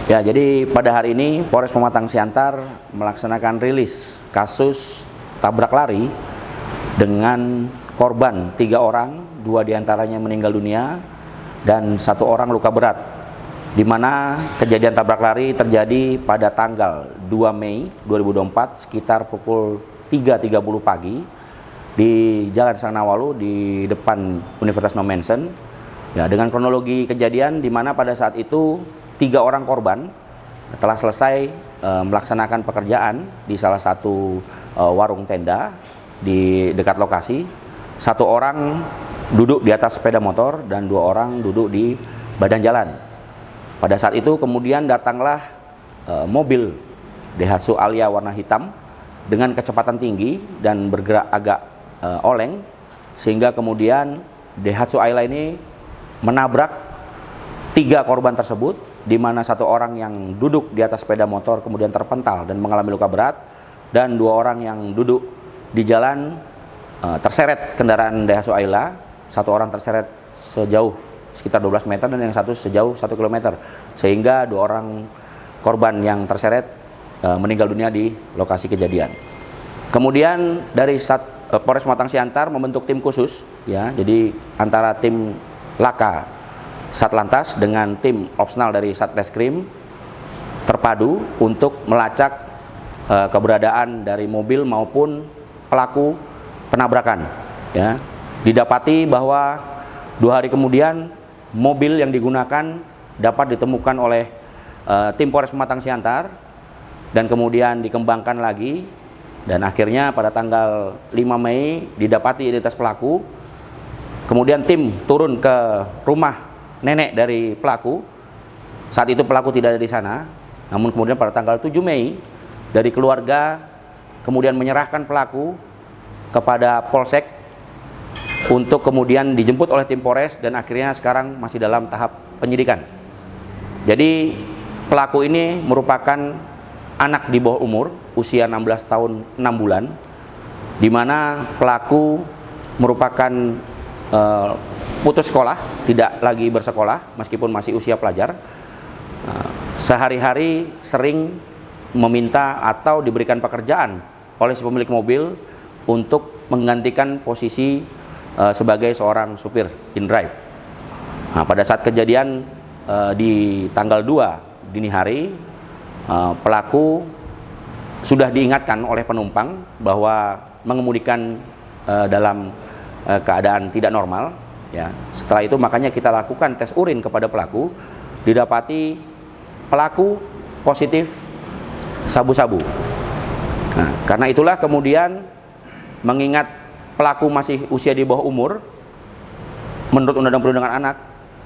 Ya, jadi pada hari ini Polres Pematang Siantar melaksanakan rilis kasus tabrak lari dengan korban 3 orang, 2 diantaranya meninggal dunia dan 1 orang luka berat, di mana kejadian tabrak lari terjadi pada tanggal 2 Mei 2024 sekitar pukul 3.30 pagi di Jalan Sangnawalu di depan Universitas No Mention. Ya, dengan kronologi kejadian di mana pada saat itu 3 orang korban telah selesai melaksanakan pekerjaan di salah satu warung tenda di dekat lokasi. 1 orang duduk di atas sepeda motor dan 2 orang duduk di badan jalan. Pada saat itu kemudian datanglah mobil Daihatsu Alia warna hitam dengan kecepatan tinggi dan bergerak agak oleng, sehingga kemudian Daihatsu Alia ini menabrak 3 korban tersebut, di mana 1 orang yang duduk di atas sepeda motor kemudian terpental dan mengalami luka berat, dan 2 orang yang duduk di jalan terseret kendaraan Daihatsu Aila. 1 orang terseret sejauh sekitar 12 meter dan yang satu sejauh 1 km, sehingga 2 orang korban yang terseret meninggal dunia di lokasi kejadian. Kemudian dari Polres Pematang Siantar membentuk tim khusus, ya, jadi antara tim Laka Satlantas dengan tim opsional dari Satreskrim terpadu untuk melacak keberadaan dari mobil maupun pelaku penabrakan. Ya, didapati bahwa 2 hari kemudian mobil yang digunakan dapat ditemukan oleh tim Polres Pematang Siantar dan kemudian dikembangkan lagi, dan akhirnya pada tanggal 5 Mei didapati identitas pelaku. Kemudian tim turun ke rumah nenek dari pelaku. Saat itu pelaku tidak ada di sana, namun kemudian pada tanggal 7 Mei dari keluarga kemudian menyerahkan pelaku kepada Polsek untuk kemudian dijemput oleh tim Polres, dan akhirnya sekarang masih dalam tahap penyidikan. Jadi pelaku ini merupakan anak di bawah umur, usia 16 tahun 6 bulan, di mana pelaku merupakan putus sekolah, tidak lagi bersekolah meskipun masih usia pelajar. Sehari-hari sering meminta atau diberikan pekerjaan oleh si pemilik mobil untuk menggantikan posisi sebagai seorang supir in drive. Nah, pada saat kejadian di tanggal 2 dini hari, pelaku sudah diingatkan oleh penumpang bahwa mengemudikan dalam keadaan tidak normal. Ya, setelah itu makanya kita lakukan tes urin kepada pelaku, didapati pelaku positif sabu-sabu. Nah, karena itulah kemudian mengingat pelaku masih usia di bawah umur, menurut Undang-Undang Perlindungan Anak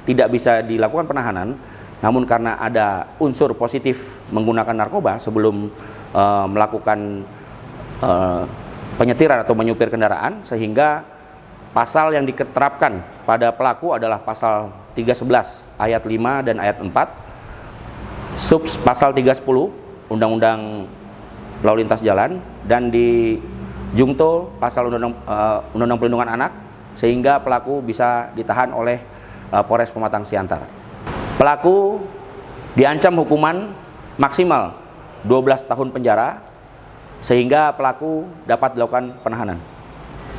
tidak bisa dilakukan penahanan, namun karena ada unsur positif menggunakan narkoba sebelum melakukan penyetiran atau menyupir kendaraan, sehingga pasal yang diterapkan pada pelaku adalah pasal 311 ayat 5 dan ayat 4, subs pasal 310 Undang-Undang Lalu Lintas Jalan, dan di jungto pasal Undang-Undang Perlindungan Anak, sehingga pelaku bisa ditahan oleh Polres Pematang Siantar. Pelaku diancam hukuman maksimal 12 tahun penjara, sehingga pelaku dapat dilakukan penahanan.